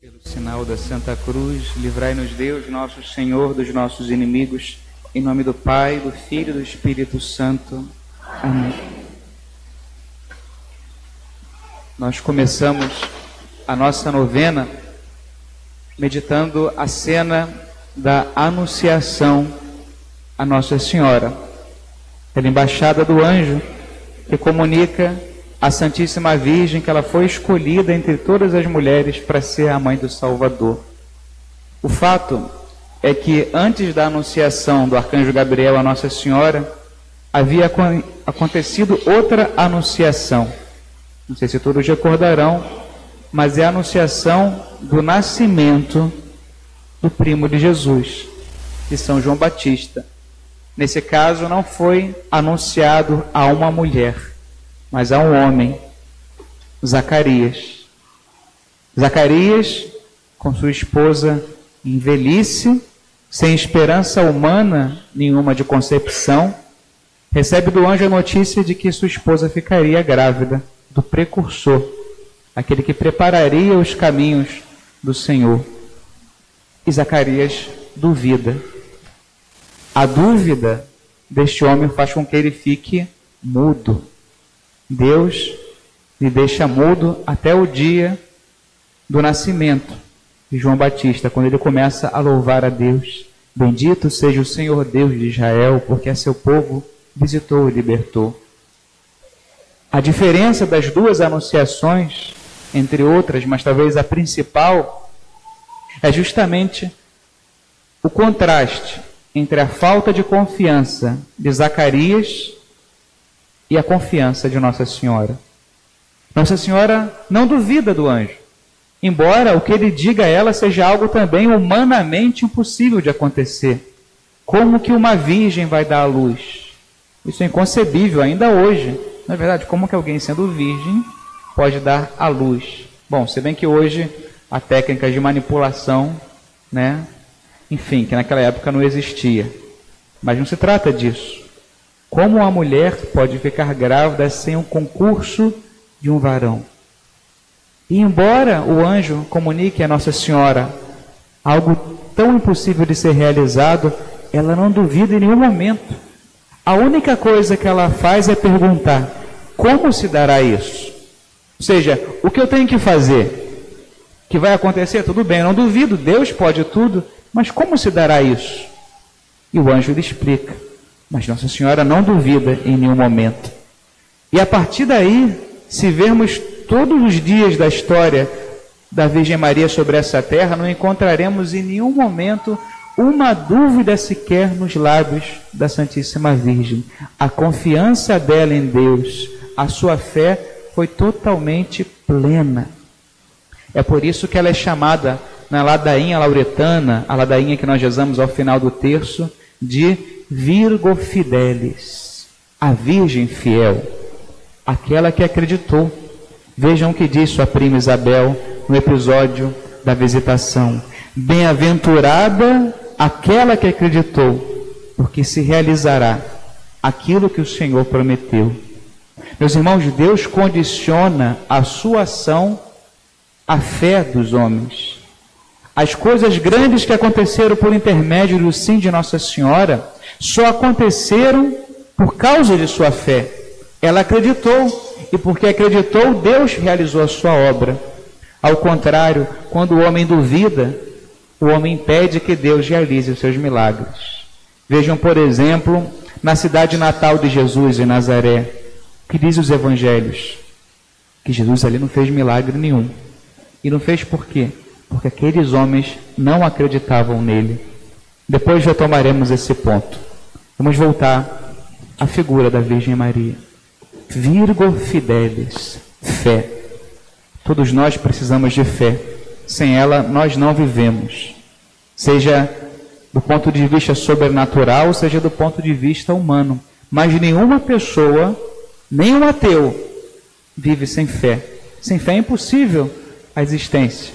Pelo sinal da Santa Cruz, livrai-nos Deus, nosso Senhor, dos nossos inimigos, em nome do Pai, do Filho e do Espírito Santo. Amém. Nós começamos a nossa novena meditando a cena da Anunciação a Nossa Senhora, pela embaixada do anjo que comunica a Santíssima Virgem que ela foi escolhida entre todas as mulheres para ser a mãe do Salvador. O fato é que antes da anunciação do arcanjo Gabriel a Nossa Senhora, havia acontecido outra anunciação. Não sei se todos recordarão, mas é a anunciação do nascimento do primo de Jesus, de São João Batista. Nesse caso, não foi anunciado a uma mulher, mas a um homem, Zacarias. Zacarias, com sua esposa em velhice, sem esperança humana nenhuma de concepção, recebe do anjo a notícia de que sua esposa ficaria grávida do precursor, aquele que prepararia os caminhos do Senhor. E Zacarias duvida. A dúvida deste homem faz com que ele fique mudo. Deus lhe deixa mudo até o dia do nascimento de João Batista, quando ele começa a louvar a Deus. Bendito seja o Senhor Deus de Israel, porque a seu povo visitou e libertou. A diferença das duas anunciações, entre outras, mas talvez a principal, é justamente o contraste entre a falta de confiança de Zacarias e a confiança de Nossa Senhora. Nossa Senhora não duvida do anjo, embora o que ele diga a ela seja algo também humanamente impossível de acontecer. Como que uma virgem vai dar à luz? Isso é inconcebível ainda hoje. Na verdade, como que alguém sendo virgem pode dar à luz? Bom, se bem que hoje há técnicas de manipulação, enfim, que naquela época não existia. Mas não se trata disso. Como uma mulher pode ficar grávida sem o concurso de um varão? E embora o anjo comunique a Nossa Senhora algo tão impossível de ser realizado, ela não duvida em nenhum momento. A única coisa que ela faz é perguntar: como se dará isso? Ou seja, o que eu tenho que fazer? Que vai acontecer? Tudo bem, eu não duvido, Deus pode tudo, mas como se dará isso? E o anjo lhe explica. Mas Nossa Senhora não duvida em nenhum momento. E a partir daí, se vermos todos os dias da história da Virgem Maria sobre essa terra, não encontraremos em nenhum momento uma dúvida sequer nos lábios da Santíssima Virgem. A confiança dela em Deus, a sua fé foi totalmente plena. É por isso que ela é chamada na ladainha lauretana, a ladainha que nós rezamos ao final do terço, de Virgo Fidelis, a Virgem fiel, aquela que acreditou. Vejam o que diz sua prima Isabel no episódio da visitação: bem-aventurada aquela que acreditou, porque se realizará aquilo que o Senhor prometeu. Meus irmãos, Deus condiciona a sua ação à fé dos homens. As coisas grandes que aconteceram por intermédio do sim de Nossa Senhora só aconteceram por causa de sua fé. Ela acreditou, e porque acreditou, Deus realizou a sua obra. Ao contrário, quando o homem duvida, o homem impede que Deus realize os seus milagres. Vejam, por exemplo, na cidade natal de Jesus, em Nazaré, o que diz os evangelhos? Que Jesus ali não fez milagre nenhum. E não fez por quê? Porque aqueles homens não acreditavam nele. Depois retomaremos esse ponto. Vamos voltar à figura da Virgem Maria. Virgo Fidelis, fé. Todos nós precisamos de fé. Sem ela, nós não vivemos. Seja do ponto de vista sobrenatural, seja do ponto de vista humano. Mas nenhuma pessoa, nem um ateu, vive sem fé. Sem fé é impossível a existência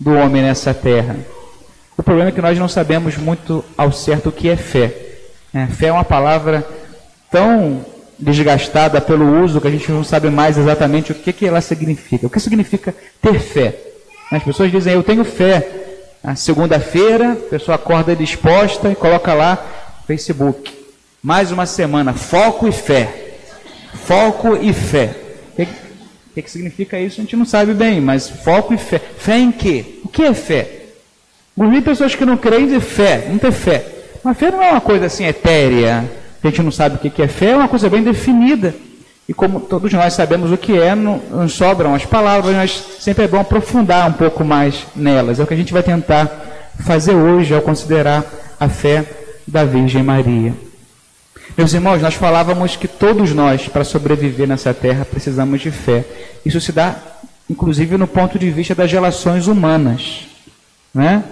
do homem nessa terra. O problema é que nós não sabemos muito ao certo o que é fé. Fé é uma palavra tão desgastada pelo uso que a gente não sabe mais exatamente o que ela significa. O que significa ter fé? As pessoas dizem, eu tenho fé. Na segunda-feira, a pessoa acorda disposta e coloca lá Facebook. Mais uma semana, foco e fé. Foco e fé. O que significa isso? A gente não sabe bem, mas foco e fé. Fé em quê? O que é fé? Muitas pessoas que não creem dizem fé, não tem fé. Mas fé não é uma coisa assim etérea, que a gente não sabe o que é fé, é uma coisa bem definida. E como todos nós sabemos o que é, não sobram as palavras, mas sempre é bom aprofundar um pouco mais nelas. É o que a gente vai tentar fazer hoje ao considerar a fé da Virgem Maria. Meus irmãos, nós falávamos que todos nós, para sobreviver nessa terra, precisamos de fé. Isso se dá, inclusive, no ponto de vista das relações humanas, né?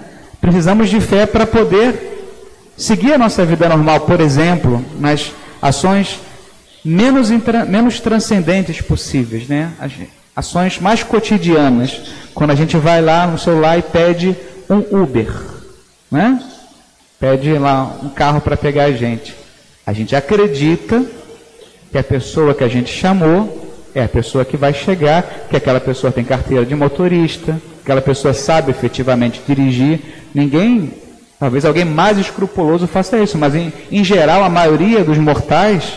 Precisamos de fé para poder seguir a nossa vida normal, por exemplo, nas ações menos transcendentes possíveis, né? As ações mais cotidianas, quando a gente vai lá no celular e pede um Uber, né? Pede lá um carro para pegar a gente. A gente acredita que a pessoa que a gente chamou é a pessoa que vai chegar, que aquela pessoa tem carteira de motorista, que aquela pessoa sabe efetivamente dirigir. Ninguém, talvez alguém mais escrupuloso faça isso, mas em geral, a maioria dos mortais,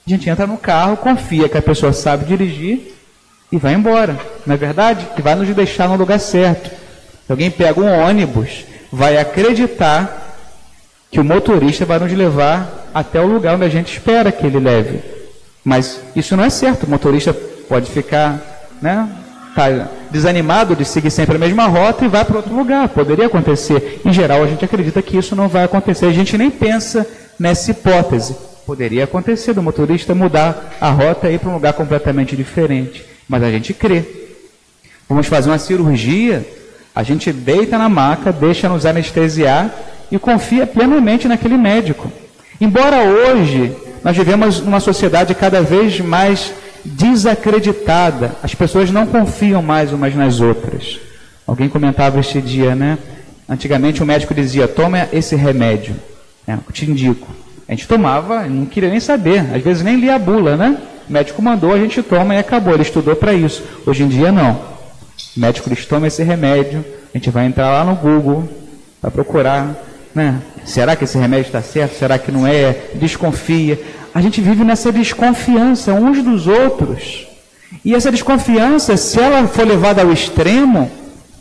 a gente entra no carro, confia que a pessoa sabe dirigir e vai embora. Não é verdade? Que vai nos deixar no lugar certo. Se alguém pega um ônibus, vai acreditar que o motorista vai nos levar até o lugar onde a gente espera que ele leve. Mas isso não é certo. O motorista pode ficar, né, tá desanimado de seguir sempre a mesma rota e vai para outro lugar. Poderia acontecer. Em geral, a gente acredita que isso não vai acontecer. A gente nem pensa nessa hipótese. Poderia acontecer do motorista mudar a rota e ir para um lugar completamente diferente. Mas a gente crê. Vamos fazer uma cirurgia, a gente deita na maca, deixa nos anestesiar e confia plenamente naquele médico. Embora hoje nós vivemos numa sociedade cada vez mais desacreditada, as pessoas não confiam mais umas nas outras. Alguém comentava este dia, né? Antigamente o médico dizia, toma esse remédio, eu te indico. A gente tomava, não queria nem saber, às vezes nem lia a bula, né? O médico mandou, a gente toma e acabou, ele estudou para isso. Hoje em dia não. O médico diz, toma esse remédio, a gente vai entrar lá no Google para procurar, né? Será que esse remédio está certo? Será que não é? Desconfia. A gente vive nessa desconfiança uns dos outros. E essa desconfiança, se ela for levada ao extremo,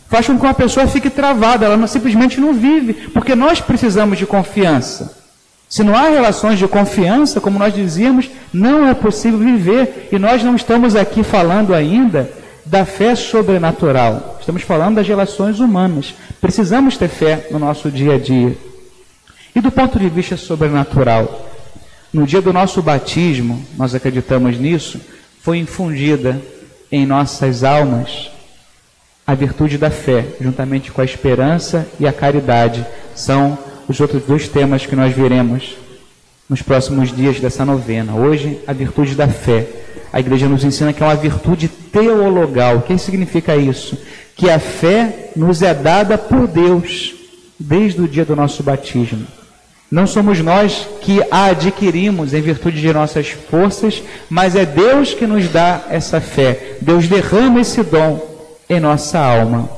faz com que uma pessoa fique travada. Ela simplesmente não vive, porque nós precisamos de confiança. Se não há relações de confiança, como nós dizíamos, não é possível viver. E nós não estamos aqui falando ainda da fé sobrenatural. Estamos falando das relações humanas. Precisamos ter fé no nosso dia a dia. E do ponto de vista sobrenatural, no dia do nosso batismo, nós acreditamos nisso, foi infundida em nossas almas a virtude da fé, juntamente com a esperança e a caridade. São os outros dois temas que nós veremos nos próximos dias dessa novena. Hoje, a virtude da fé. A igreja nos ensina que é uma virtude teologal. O que significa isso? Que a fé nos é dada por Deus desde o dia do nosso batismo. Não somos nós que a adquirimos em virtude de nossas forças, mas é Deus que nos dá essa fé. Deus derrama esse dom em nossa alma.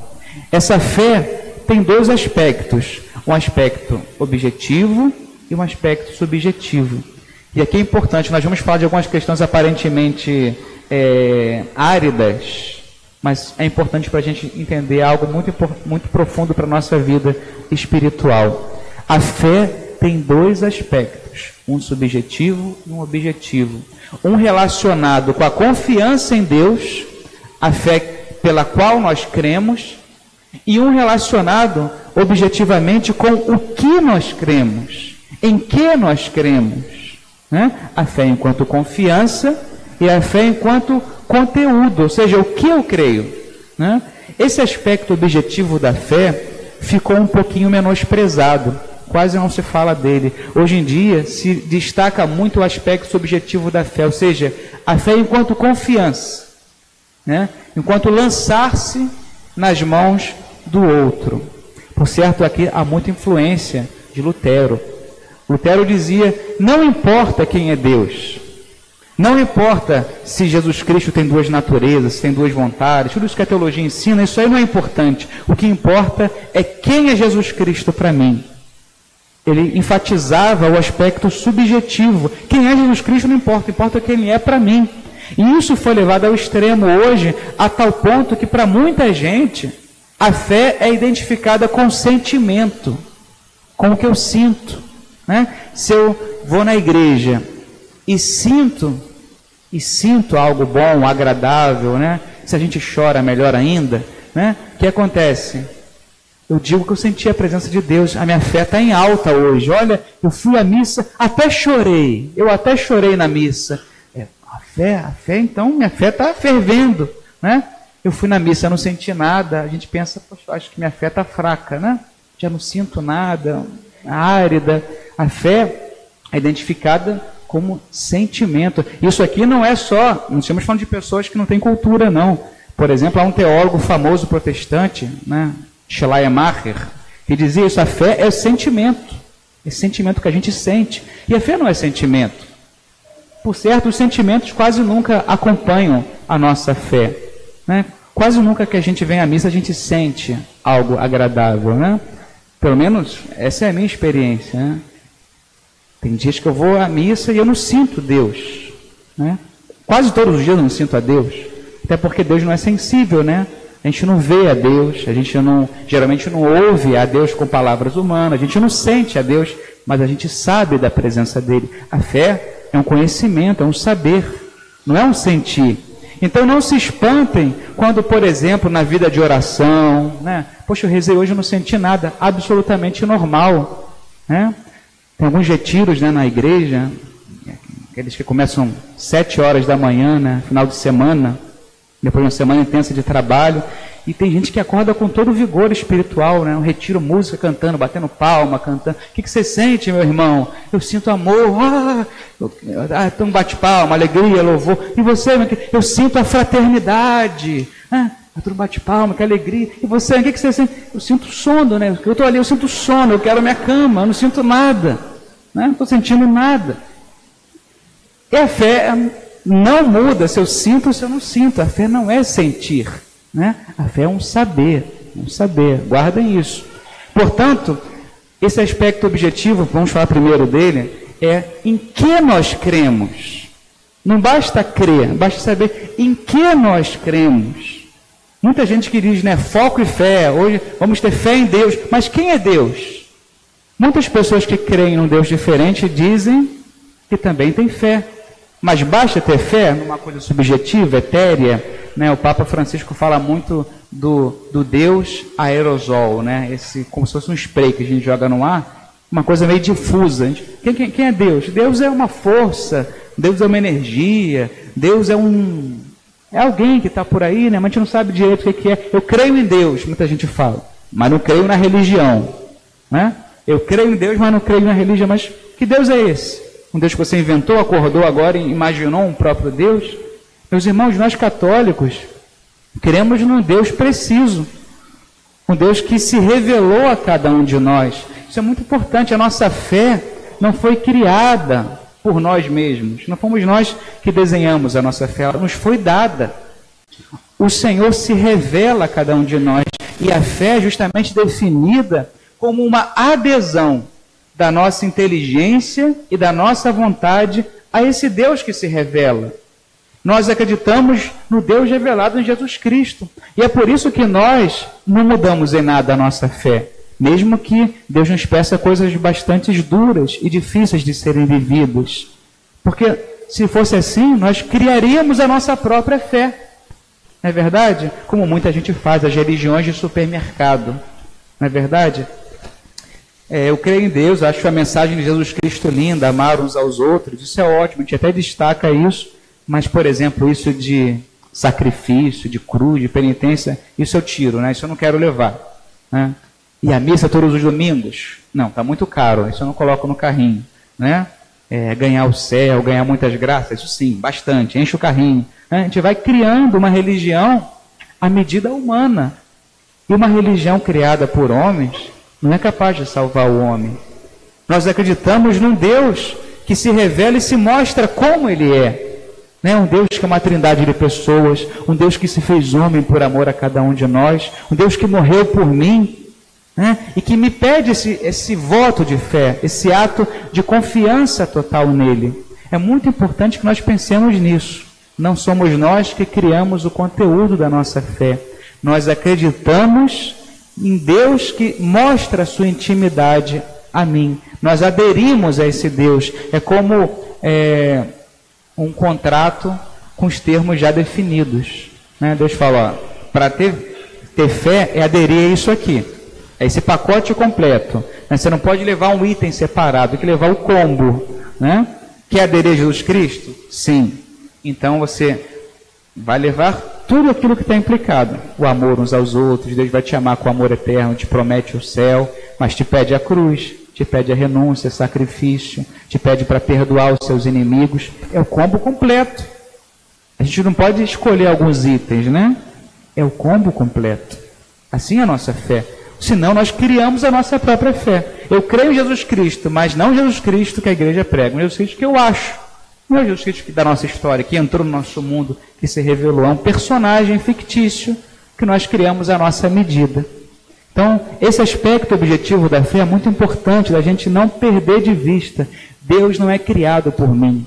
Essa fé tem dois aspectos, um aspecto objetivo e um aspecto subjetivo. E aqui é importante, nós vamos falar de algumas questões aparentemente áridas, mas é importante para a gente entender algo muito profundo para a nossa vida espiritual. A fé tem dois aspectos, um subjetivo e um objetivo. Um relacionado com a confiança em Deus, a fé pela qual nós cremos, e um relacionado objetivamente com o que nós cremos, em que nós cremos, né? A fé enquanto confiança e a fé enquanto conteúdo, ou seja, o que eu creio, né? Esse aspecto objetivo da fé ficou um pouquinho menosprezado, quase não se fala dele. Hoje em dia se destaca muito o aspecto subjetivo da fé, ou seja, a fé enquanto confiança, né? Enquanto lançar-se nas mãos do outro. Por certo, aqui há muita influência de Lutero. Lutero dizia, não importa quem é Deus, Não importa se Jesus Cristo tem duas naturezas, se tem duas vontades, tudo isso que a teologia ensina, isso aí não é importante. O que importa é quem é Jesus Cristo para mim. Ele enfatizava o aspecto subjetivo. Quem é Jesus Cristo não importa, importa quem ele é para mim. E isso foi levado ao extremo hoje, a tal ponto que para muita gente, a fé é identificada com sentimento, com o que eu sinto. Né? Se eu vou na igreja e sinto algo bom, agradável, né? Se a gente chora, melhor ainda, né? O que acontece? Eu digo que eu senti a presença de Deus, a minha fé está em alta hoje. Olha, eu fui à missa, até chorei, eu até chorei na missa. A fé, então, minha fé está fervendo, né? Eu fui na missa, não senti nada, a gente pensa, poxa, acho que minha fé está fraca, né? Já não sinto nada, árida. A fé é identificada como sentimento. Isso aqui não é só, não estamos falando de pessoas que não têm cultura, não. Por exemplo, há um teólogo famoso protestante, né, Schleiermacher, que dizia isso, a fé é sentimento que a gente sente. E a fé não é sentimento. Por certo, os sentimentos quase nunca acompanham a nossa fé. Né? Quase nunca que a gente vem à missa a gente sente algo agradável. Né? Pelo menos essa é a minha experiência. Né? Tem dias que eu vou à missa e eu não sinto Deus. Né? Quase todos os dias eu não sinto a Deus. Até porque Deus não é sensível, né? A gente não vê a Deus, a gente geralmente não ouve a Deus com palavras humanas, a gente não sente a Deus, mas a gente sabe da presença dele. A fé é um conhecimento, é um saber, não é um sentir. Então não se espantem quando, por exemplo, na vida de oração, né? Poxa, eu rezei hoje e não senti nada, absolutamente normal. Né? Tem alguns retiros, né, na igreja, aqueles que começam 7 horas da manhã, né, final de semana, depois de uma semana intensa de trabalho, e tem gente que acorda com todo o vigor espiritual, né, um retiro, música, cantando, batendo palma, cantando. O que você sente, meu irmão? Eu sinto amor, então bate palma, alegria, louvor. E você, eu sinto a fraternidade, tu bate palma, que alegria. E você, o que você sente? Eu sinto sono, né? Eu estou ali, eu sinto sono, eu quero minha cama, eu não sinto nada. Né? Não estou sentindo nada. E a fé não muda se eu sinto ou se eu não sinto. A fé não é sentir. Né? A fé é um saber. Guardem isso. Portanto, esse aspecto objetivo, vamos falar primeiro dele, é em que nós cremos. Não basta crer, basta saber em que nós cremos. Muita gente que diz, né, foco e fé, hoje vamos ter fé em Deus, mas quem é Deus? Muitas pessoas que creem num Deus diferente dizem que também tem fé, mas basta ter fé numa coisa subjetiva, etérea, né? O Papa Francisco fala muito do Deus aerosol, né? Como se fosse um spray que a gente joga no ar, uma coisa meio difusa. Quem é Deus? Deus é uma força, Deus é uma energia, Deus é alguém que está por aí, né? Mas a gente não sabe direito o que é. Eu creio em Deus, muita gente fala, mas não creio na religião. Né? Eu creio em Deus, mas não creio na religião. Mas que Deus é esse? Um Deus que você inventou, acordou agora e imaginou um próprio Deus? Meus irmãos, nós católicos cremos num Deus preciso. Um Deus que se revelou a cada um de nós. Isso é muito importante. A nossa fé não foi criada por nós mesmos. Não fomos nós que desenhamos a nossa fé, ela nos foi dada. O Senhor se revela a cada um de nós, e a fé é justamente definida como uma adesão da nossa inteligência e da nossa vontade a esse Deus que se revela. Nós acreditamos no Deus revelado em Jesus Cristo, e é por isso que nós não mudamos em nada a nossa fé. Mesmo que Deus nos peça coisas bastante duras e difíceis de serem vividas. Porque se fosse assim, nós criaríamos a nossa própria fé. Não é verdade? Como muita gente faz, as religiões de supermercado. Não é verdade? Eu creio em Deus, acho a mensagem de Jesus Cristo linda, amar uns aos outros. Isso é ótimo, a gente até destaca isso. Mas, por exemplo, isso de sacrifício, de cruz, de penitência, isso eu tiro, né? Isso eu não quero levar. Né? E a missa todos os domingos? Não, está muito caro, isso eu não coloco no carrinho. Né? Ganhar o céu, ganhar muitas graças, isso sim, bastante, enche o carrinho. Né? A gente vai criando uma religião à medida humana. E uma religião criada por homens não é capaz de salvar o homem. Nós acreditamos num Deus que se revela e se mostra como Ele é. né? Um Deus que é uma trindade de pessoas, um Deus que se fez homem por amor a cada um de nós, um Deus que morreu por mim, né? E que me pede esse voto de fé, esse ato de confiança total nele. É muito importante que nós pensemos nisso. Não somos nós que criamos o conteúdo da nossa fé. Nós acreditamos em Deus que mostra a sua intimidade a mim. Nós aderimos a esse Deus. É como um contrato com os termos já definidos, né? Deus fala, para ter fé é aderir a isso aqui. É esse pacote completo. Você não pode levar um item separado, tem que levar o combo, né? Quer aderir a Jesus Cristo? Sim. Então você vai levar tudo aquilo que está implicado. O amor uns aos outros, Deus vai te amar com amor eterno, te promete o céu, mas te pede a cruz, te pede a renúncia, sacrifício, te pede para perdoar os seus inimigos. É o combo completo. A gente não pode escolher alguns itens, né? É o combo completo. Assim é a nossa fé. Senão nós criamos a nossa própria fé. Eu creio em Jesus Cristo, mas não Jesus Cristo que a igreja prega, mas Jesus Cristo que eu acho. Não é Jesus Cristo da nossa história, que entrou no nosso mundo, que se revelou. É um personagem fictício que nós criamos à nossa medida. Então, esse aspecto objetivo da fé é muito importante, da gente não perder de vista. Deus não é criado por mim.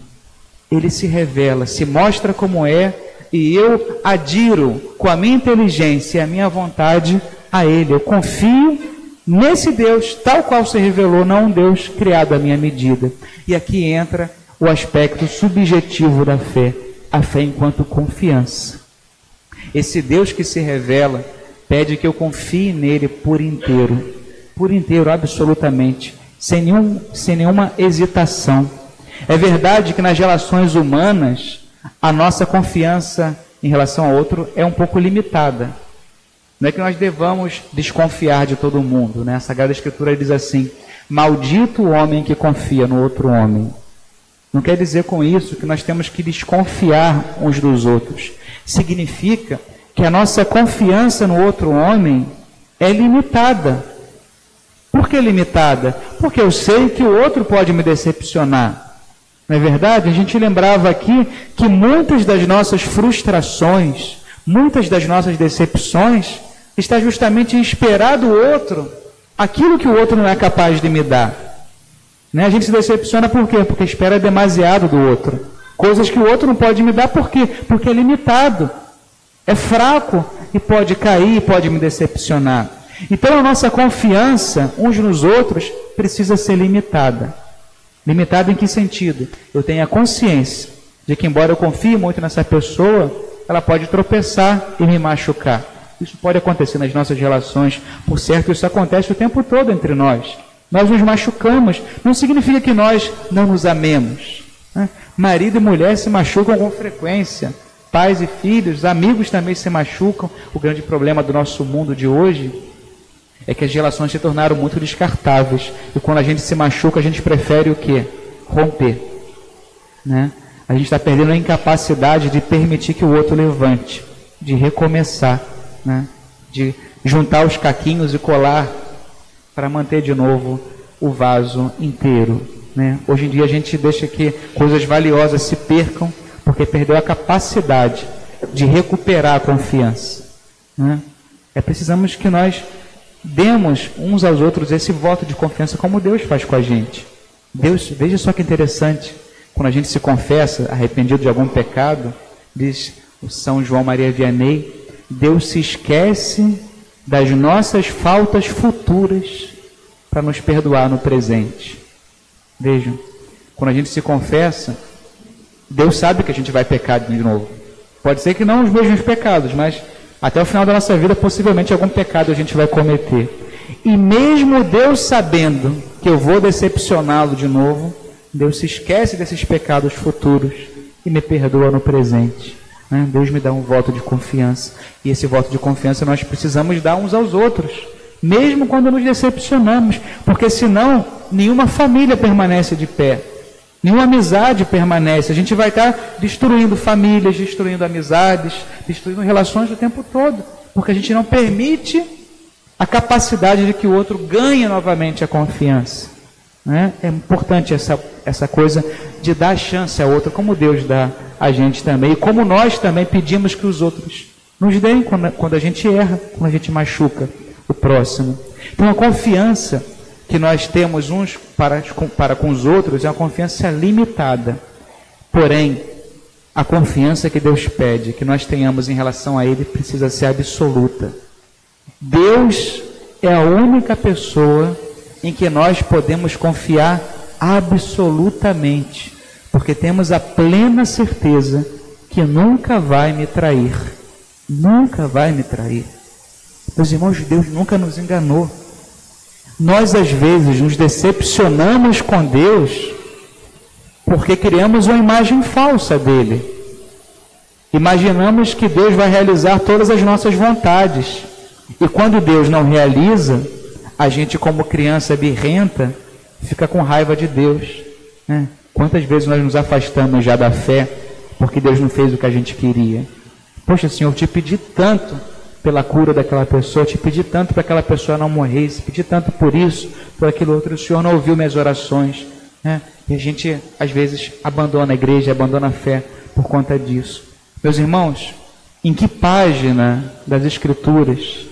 Ele se revela, se mostra como é, e eu adiro com a minha inteligência e a minha vontade a Ele. Eu confio nesse Deus, tal qual se revelou, não um Deus criado à minha medida. E aqui entra o aspecto subjetivo da fé, a fé enquanto confiança. Esse Deus que se revela pede que eu confie nele por inteiro, absolutamente, sem nenhuma hesitação. É verdade que nas relações humanas, a nossa confiança em relação ao outro é um pouco limitada. Não é que nós devamos desconfiar de todo mundo, né? A Sagrada Escritura diz assim, maldito o homem que confia no outro homem. Não quer dizer com isso que nós temos que desconfiar uns dos outros. Significa que a nossa confiança no outro homem é limitada. Por que limitada? Porque eu sei que o outro pode me decepcionar. Não é verdade? A gente lembrava aqui que muitas das nossas frustrações, muitas das nossas decepções, está justamente em esperar do outro aquilo que o outro não é capaz de me dar. Né? A gente se decepciona por quê? Porque espera demasiado do outro. Coisas que o outro não pode me dar, por quê? Porque é limitado, é fraco e pode cair, pode me decepcionar. Então a nossa confiança uns nos outros precisa ser limitada. Limitada em que sentido? Eu tenho a consciência de que, embora eu confie muito nessa pessoa, ela pode tropeçar e me machucar. Isso pode acontecer nas nossas relações. Por certo, isso acontece o tempo todo entre nós. Nós nos machucamos. Não significa que nós não nos amemos. Né? Marido e mulher se machucam com frequência. Pais e filhos, amigos também se machucam. O grande problema do nosso mundo de hoje é que as relações se tornaram muito descartáveis. E quando a gente se machuca, a gente prefere o quê? Romper. Né? A gente está perdendo a incapacidade de permitir que o outro levante, de recomeçar, né? De juntar os caquinhos e colar para manter de novo o vaso inteiro. Né? Hoje em dia a gente deixa que coisas valiosas se percam porque perdeu a capacidade de recuperar a confiança. Né? Precisamos que nós demos uns aos outros esse voto de confiança como Deus faz com a gente. Deus, veja só que interessante, quando a gente se confessa arrependido de algum pecado, diz o São João Maria Vianney, Deus se esquece das nossas faltas futuras para nos perdoar no presente. Vejam, quando a gente se confessa, Deus sabe que a gente vai pecar de novo. Pode ser que não os mesmos pecados, mas até o final da nossa vida, possivelmente algum pecado a gente vai cometer. E mesmo Deus sabendo que eu vou decepcioná-lo de novo, Deus se esquece desses pecados futuros e me perdoa no presente. Né? Deus me dá um voto de confiança. E esse voto de confiança nós precisamos dar uns aos outros, mesmo quando nos decepcionamos, porque senão nenhuma família permanece de pé. Nenhuma amizade permanece. A gente vai estar destruindo famílias, destruindo amizades, destruindo relações o tempo todo, porque a gente não permite a capacidade de que o outro ganhe novamente a confiança. Né? É importante essa coisa de dar chance a outra, como Deus dá a gente também, e como nós também pedimos que os outros nos deem quando a gente erra, quando a gente machuca o próximo. Então a confiança que nós temos uns para com os outros é uma confiança limitada. Porém, a confiança que Deus pede que nós tenhamos em relação a Ele precisa ser absoluta. Deus é a única pessoa em que nós podemos confiar absolutamente, porque temos a plena certeza que nunca vai me trair. Nunca vai me trair. Meus irmãos, Deus nunca nos enganou. Nós, às vezes, nos decepcionamos com Deus porque criamos uma imagem falsa dele. Imaginamos que Deus vai realizar todas as nossas vontades. E quando Deus não realiza, a gente, como criança birrenta, fica com raiva de Deus, né? Quantas vezes nós nos afastamos já da fé porque Deus não fez o que a gente queria? Poxa, Senhor, eu te pedi tanto pela cura daquela pessoa, eu te pedi tanto para aquela pessoa não morresse, pedi tanto por isso, por aquilo outro, o Senhor não ouviu minhas orações, né? E a gente, às vezes, abandona a igreja, abandona a fé por conta disso. Meus irmãos, em que página das Escrituras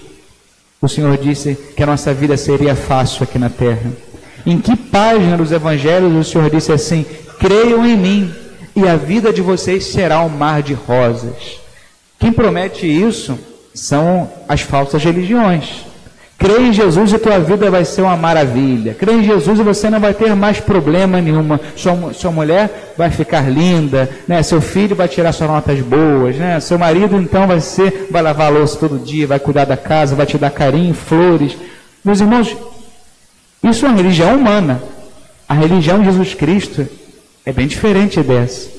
o Senhor disse que a nossa vida seria fácil aqui na terra? Em que página dos Evangelhos o Senhor disse assim: creiam em mim e a vida de vocês será um mar de rosas? Quem promete isso são as falsas religiões. Crê em Jesus e tua vida vai ser uma maravilha. Crê em Jesus e você não vai ter mais problema nenhuma. Sua mulher vai ficar linda, né? Seu filho vai tirar suas notas boas, né? Seu marido então vai lavar a louça todo dia, vai cuidar da casa, vai te dar carinho, flores. Meus irmãos, isso é uma religião humana. A religião de Jesus Cristo é bem diferente dessa.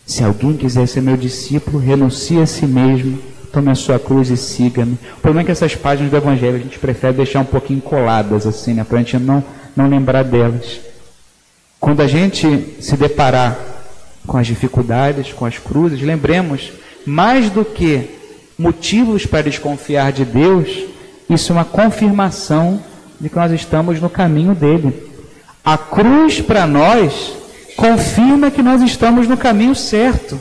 Se alguém quiser ser meu discípulo, renuncie a si mesmo, tome a sua cruz e siga-me. O problema é que essas páginas do Evangelho a gente prefere deixar um pouquinho coladas assim, né? Para a gente não lembrar delas. Quando a gente se deparar com as dificuldades, com as cruzes, lembremos, mais do que motivos para desconfiar de Deus, isso é uma confirmação de que nós estamos no caminho dele. A cruz para nós confirma que nós estamos no caminho certo.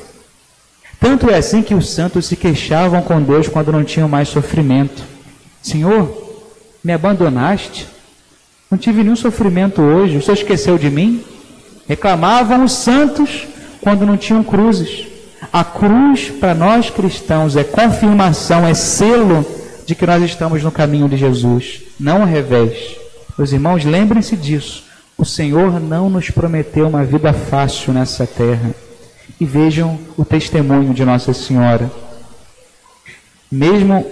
Tanto é assim que os santos se queixavam com Deus quando não tinham mais sofrimento. Senhor, me abandonaste? Não tive nenhum sofrimento hoje, o Senhor esqueceu de mim? Reclamavam os santos quando não tinham cruzes. A cruz para nós cristãos é confirmação, é selo de que nós estamos no caminho de Jesus, não ao revés. Meus irmãos, lembrem-se disso. O Senhor não nos prometeu uma vida fácil nessa terra. E vejam o testemunho de Nossa Senhora. Mesmo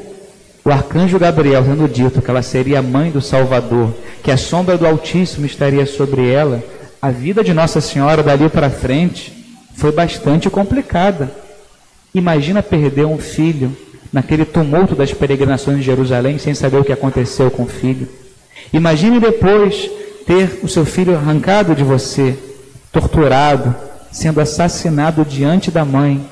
o arcanjo Gabriel tendo dito que ela seria a mãe do Salvador, que a sombra do Altíssimo estaria sobre ela, a vida de Nossa Senhora dali para frente foi bastante complicada. Imagina perder um filho naquele tumulto das peregrinações de Jerusalém, sem saber o que aconteceu com o filho. Imagine depois ter o seu filho arrancado de você, torturado, sendo assassinado diante da mãe.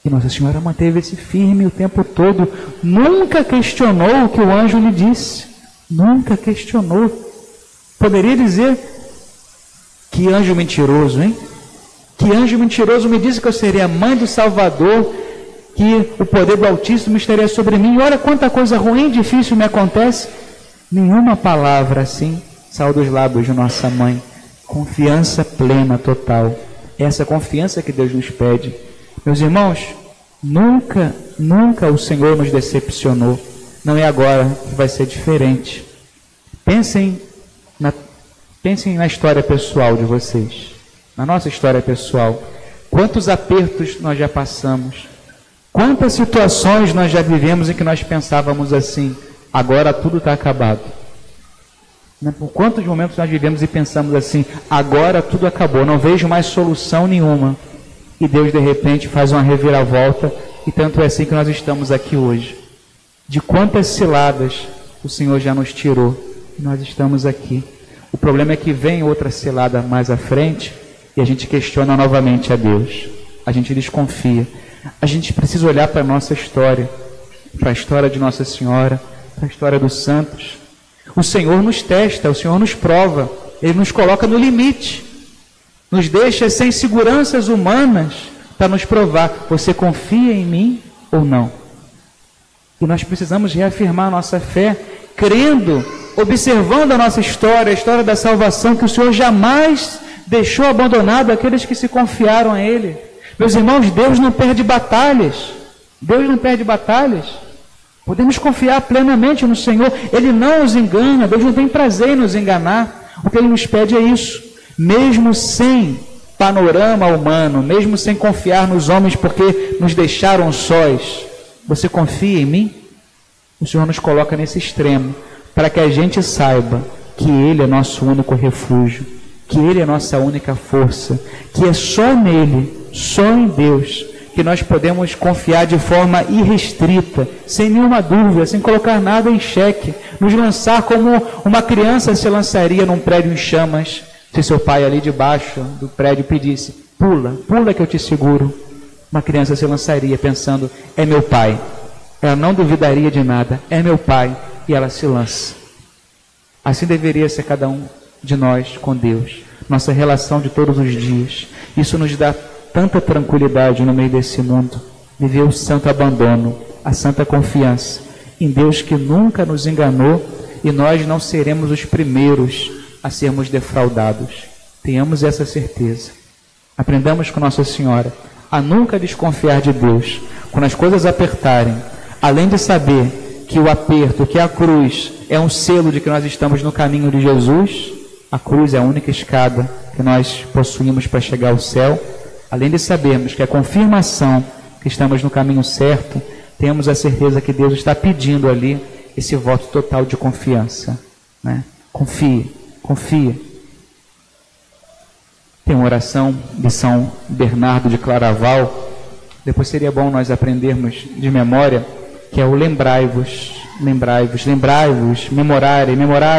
E Nossa Senhora manteve-se firme o tempo todo, nunca questionou o que o anjo lhe disse, nunca questionou. Poderia dizer: que anjo mentiroso, hein? Que anjo mentiroso me disse que eu seria a mãe do Salvador, que o poder do Altíssimo estaria sobre mim. E olha quanta coisa ruim e difícil me acontece. Nenhuma palavra assim saiu dos lábios de nossa mãe. Confiança plena, total. Essa confiança que Deus nos pede. Meus irmãos, nunca o Senhor nos decepcionou. Não é agora que vai ser diferente. Pensem na história pessoal de vocês. Na nossa história pessoal. Quantos apertos nós já passamos. Quantas situações nós já vivemos em que nós pensávamos assim: agora tudo está acabado. Por quantos momentos nós vivemos e pensamos assim: agora tudo acabou, não vejo mais solução nenhuma. E Deus de repente faz uma reviravolta, e tanto é assim que nós estamos aqui hoje. De quantas ciladas o Senhor já nos tirou, e nós estamos aqui. O problema é que vem outra cilada mais à frente, e a gente questiona novamente a Deus. A gente desconfia. A gente precisa olhar para a nossa história, para a história de Nossa Senhora, para a história dos santos. O Senhor nos testa, o Senhor nos prova, Ele nos coloca no limite. nos deixa sem seguranças humanas para nos provar: você confia em mim ou não? E nós precisamos reafirmar a nossa fé, crendo, observando a nossa história, a história da salvação, que o Senhor jamais deixou abandonado aqueles que se confiaram a Ele. Meus irmãos, Deus não perde batalhas. Deus não perde batalhas. Podemos confiar plenamente no Senhor. Ele não nos engana. Deus não tem prazer em nos enganar. O que Ele nos pede é isso. Mesmo sem panorama humano, mesmo sem confiar nos homens porque nos deixaram sós, você confia em mim? O Senhor nos coloca nesse extremo, para que a gente saiba que Ele é nosso único refúgio, que Ele é nossa única força, que é só nele, só em Deus, que nós podemos confiar de forma irrestrita, sem nenhuma dúvida, sem colocar nada em xeque, nos lançar como uma criança se lançaria num prédio em chamas, se seu pai ali debaixo do prédio pedisse: pula, pula que eu te seguro. Uma criança se lançaria pensando: é meu pai. Ela não duvidaria de nada: é meu pai. E ela se lança. Assim deveria ser cada um de nós com Deus, nossa relação de todos os dias. Isso nos dá tanta tranquilidade no meio desse mundo, viver o santo abandono, a santa confiança em Deus que nunca nos enganou, e nós não seremos os primeiros a sermos defraudados. Tenhamos essa certeza. Aprendamos com Nossa Senhora a nunca desconfiar de Deus. Quando as coisas apertarem, além de saber que o aperto, que a cruz é um selo de que nós estamos no caminho de Jesus, a cruz é a única escada que nós possuímos para chegar ao céu. Além de sabermos que é a confirmação que estamos no caminho certo, temos a certeza que Deus está pedindo ali esse voto total de confiança, né? Confie, confie. Tem uma oração de São Bernardo de Claraval, depois seria bom nós aprendermos de memória, que é o lembrai-vos, lembrai-vos, lembrai-vos, memorare,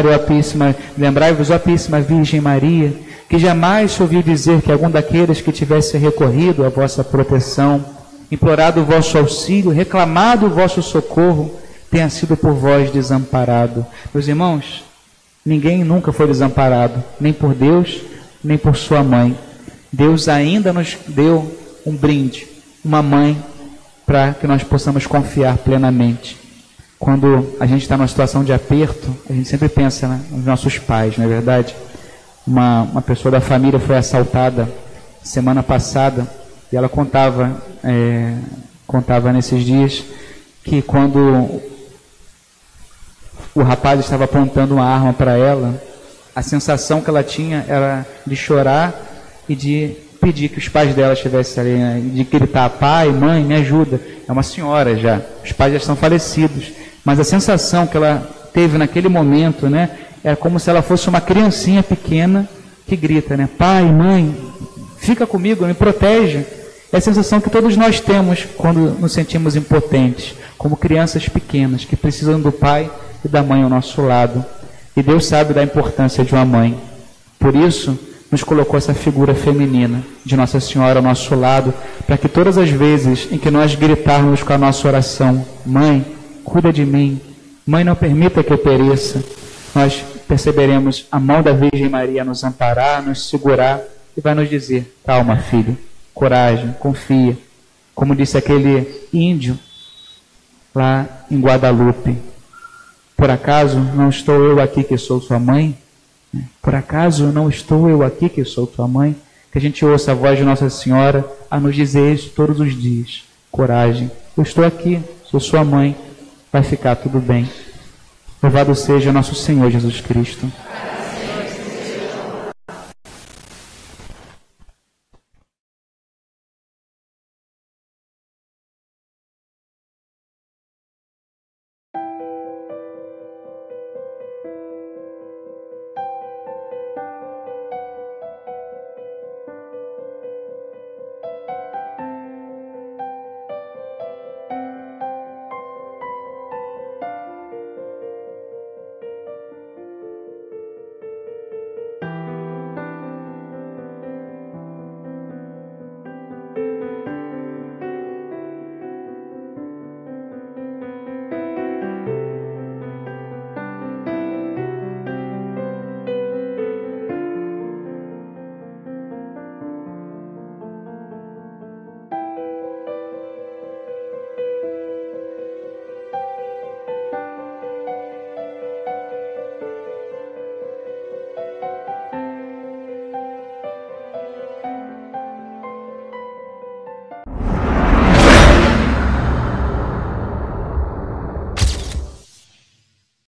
ó Apíssima, lembrai-vos, ó Apíssima Virgem Maria, que jamais se ouviu dizer que algum daqueles que tivesse recorrido à vossa proteção, implorado o vosso auxílio, reclamado o vosso socorro, tenha sido por vós desamparado. Meus irmãos, ninguém nunca foi desamparado, nem por Deus, nem por sua mãe. Deus ainda nos deu um brinde, uma mãe, para que nós possamos confiar plenamente. Quando a gente está numa situação de aperto, a gente sempre pensa, né, nos nossos pais, não é verdade? Uma pessoa da família foi assaltada semana passada, e ela contava nesses dias que quando o rapaz estava apontando uma arma para ela, a sensação que ela tinha era de chorar e de pedir que os pais dela estivessem ali, né? De gritar: pai, mãe, me ajuda. É uma senhora já, os pais já estão falecidos, mas a sensação que ela teve naquele momento, né, era como se ela fosse uma criancinha pequena que grita, né: pai, mãe, fica comigo, me protege. É a sensação que todos nós temos quando nos sentimos impotentes, como crianças pequenas que precisam do pai e da mãe ao nosso lado. E Deus sabe da importância de uma mãe. Por isso, nos colocou essa figura feminina de Nossa Senhora ao nosso lado, para que todas as vezes em que nós gritarmos com a nossa oração: mãe, cuida de mim, mãe, não permita que eu pereça, nós perceberemos a mão da Virgem Maria nos amparar, nos segurar, e vai nos dizer: calma, filho, coragem, confia. Como disse aquele índio lá em Guadalupe: por acaso não estou eu aqui que sou sua mãe? Por acaso não estou eu aqui que sou tua mãe? Que a gente ouça a voz de Nossa Senhora a nos dizer isso todos os dias: coragem, eu estou aqui, sou sua mãe, vai ficar tudo bem. Louvado seja nosso Senhor Jesus Cristo.